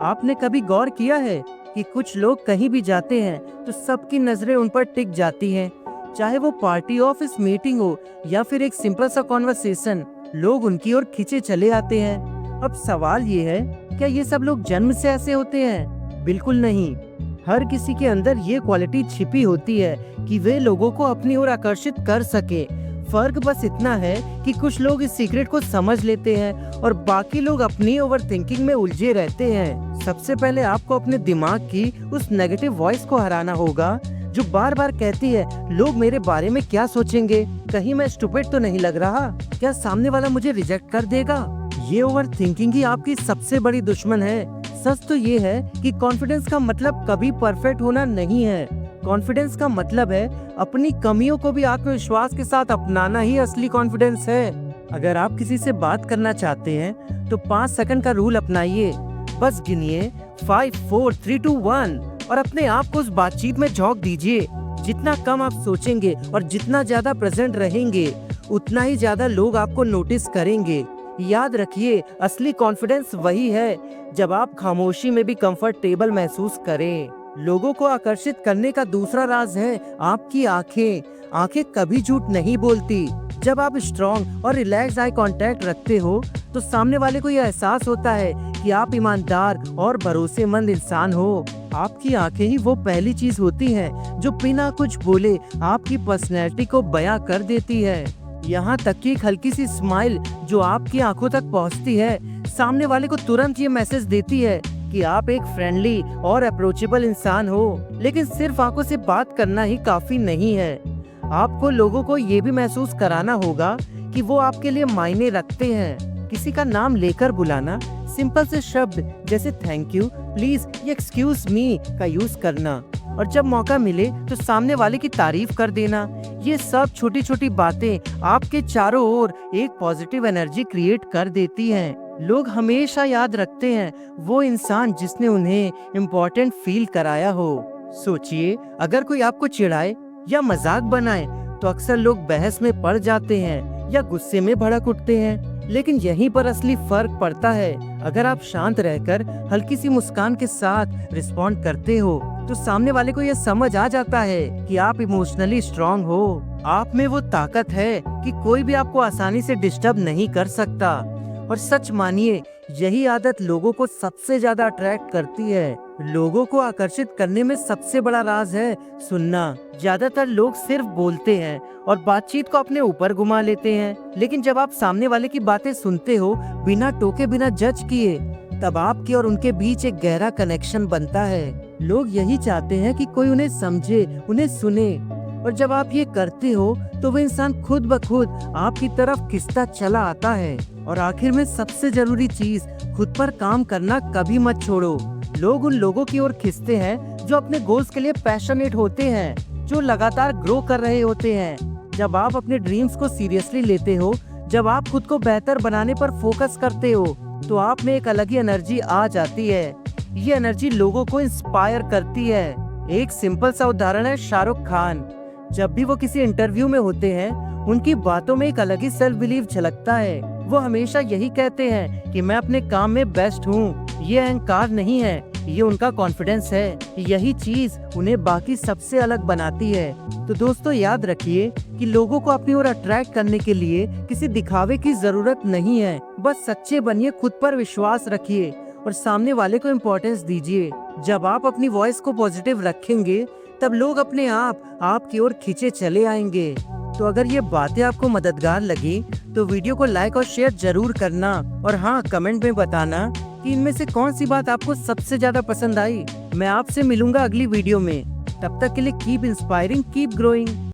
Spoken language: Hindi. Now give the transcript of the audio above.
आपने कभी गौर किया है कि कुछ लोग कहीं भी जाते हैं तो सबकी नजरें उन पर टिक जाती हैं, चाहे वो पार्टी ऑफिस मीटिंग हो या फिर एक सिंपल सा कॉन्वर्सेशन, लोग उनकी ओर खींचे चले आते हैं। अब सवाल ये है, क्या ये सब लोग जन्म से ऐसे होते हैं? बिल्कुल नहीं। हर किसी के अंदर ये क्वालिटी छिपी होती है कि वे लोगों को अपनी ओर आकर्षित कर सके। फर्क बस इतना है कि कुछ लोग इस सीक्रेट को समझ लेते हैं और बाकी लोग अपनी ओवर थिंकिंग में उलझे रहते हैं। सबसे पहले आपको अपने दिमाग की उस नेगेटिव वॉइस को हराना होगा जो बार बार कहती है, लोग मेरे बारे में क्या सोचेंगे, कहीं मैं स्टूपिड तो नहीं लग रहा, क्या सामने वाला मुझे रिजेक्ट कर देगा। ये ओवर थिंकिंग ही आपकी सबसे बड़ी दुश्मन है। सच तो ये है कि कॉन्फिडेंस का मतलब कभी परफेक्ट होना नहीं है। कॉन्फिडेंस का मतलब है अपनी कमियों को भी आत्मविश्वास के साथ अपनाना ही असली कॉन्फिडेंस है। अगर आप किसी से बात करना चाहते हैं तो 5 सेकंड का रूल अपनाइए। बस गिनिए 5 4 3 2 1 और अपने आप को उस बातचीत में झोंक दीजिए। जितना कम आप सोचेंगे और जितना ज्यादा प्रेजेंट रहेंगे, उतना ही ज्यादा लोग आपको नोटिस करेंगे। याद रखिए, असली कॉन्फिडेंस वही है जब आप खामोशी में भी कंफर्टेबल महसूस करें। लोगों को आकर्षित करने का दूसरा राज है आपकी आंखें। आंखें कभी झूठ नहीं बोलती। जब आप स्ट्रॉन्ग और रिलैक्स आई कांटेक्ट रखते हो तो सामने वाले को यह एहसास होता है कि आप ईमानदार और भरोसेमंद इंसान हो। आपकी आंखें ही वो पहली चीज होती हैं जो बिना कुछ बोले आपकी पर्सनैलिटी को बयां कर देती है। यहाँ तक कि एक हल्की सी स्माइल जो आपकी आंखों तक पहुँचती है, सामने वाले को तुरंत ये मैसेज देती है कि आप एक फ्रेंडली और अप्रोचेबल इंसान हो। लेकिन सिर्फ आंखों से बात करना ही काफी नहीं है। आपको लोगों को ये भी महसूस कराना होगा कि वो आपके लिए मायने रखते हैं। किसी का नाम लेकर बुलाना, सिंपल से शब्द जैसे थैंक यू, प्लीज या एक्सक्यूज मी का यूज करना, और जब मौका मिले तो सामने वाले की तारीफ कर देना। ये सब छोटी छोटी बातें आपके चारों ओर एक पॉजिटिव एनर्जी क्रिएट कर देती हैं। लोग हमेशा याद रखते हैं वो इंसान जिसने उन्हें इम्पोर्टेंट फील कराया हो। सोचिए, अगर कोई आपको चिढ़ाए या मजाक बनाए तो अक्सर लोग बहस में पड़ जाते हैं या गुस्से में भड़क उठते हैं। लेकिन यहीं पर असली फर्क पड़ता है। अगर आप शांत रहकर हल्की सी मुस्कान के साथ रिस्पॉन्ड करते हो तो सामने वाले को यह समझ आ जाता है कि आप इमोशनली स्ट्रांग हो। आप में वो ताकत है कि कोई भी आपको आसानी से डिस्टर्ब नहीं कर सकता। और सच मानिए, यही आदत लोगों को सबसे ज्यादा अट्रैक्ट करती है। लोगों को आकर्षित करने में सबसे बड़ा राज है सुनना। ज्यादातर लोग सिर्फ बोलते हैं और बातचीत को अपने ऊपर घुमा लेते हैं, लेकिन जब आप सामने वाले की बातें सुनते हो बिना टोके, बिना जज किए, तब आपके और उनके बीच एक गहरा कनेक्शन बनता है। लोग यही चाहते हैं कि कोई उन्हें समझे, उन्हें सुने, और जब आप ये करते हो तो वो इंसान खुद ब खुद आपकी तरफ खिंचता चला आता है। और आखिर में सबसे जरूरी चीज, खुद पर काम करना कभी मत छोड़ो। लोग उन लोगों की ओर खिंचते हैं जो अपने गोल्स के लिए पैशनेट होते हैं, जो लगातार ग्रो कर रहे होते हैं। जब आप अपने ड्रीम्स को सीरियसली लेते हो, जब आप खुद को बेहतर बनाने पर फोकस करते हो, तो आप में एक अलग ही एनर्जी आ जाती है। ये एनर्जी लोगों को इंस्पायर करती है। एक सिंपल सा उदाहरण है शाहरुख खान। जब भी वो किसी इंटरव्यू में होते हैं, उनकी बातों में एक अलग ही सेल्फ बिलीव झलकता है। वो हमेशा यही कहते हैं कि मैं अपने काम में बेस्ट हूँ। ये अहंकार नहीं है, ये उनका कॉन्फिडेंस है। यही चीज उन्हें बाकी सबसे अलग बनाती है। तो दोस्तों, याद रखिए कि लोगों को अपनी ओर अट्रैक्ट करने के लिए किसी दिखावे की जरूरत नहीं है। बस सच्चे बनिए, खुद पर विश्वास रखिए और सामने वाले को इम्पोर्टेंस दीजिए। जब आप अपनी वॉइस को पॉजिटिव रखेंगे, तब लोग अपने आप आपकी ओर खींचे चले आएंगे। तो अगर ये बातें आपको मददगार लगी तो वीडियो को लाइक और शेयर जरूर करना, और हाँ, कमेंट में बताना कि इनमें से कौन सी बात आपको सबसे ज्यादा पसंद आई। मैं आपसे मिलूंगा अगली वीडियो में। तब तक के लिए कीप इंस्पायरिंग, कीप ग्रोइंग।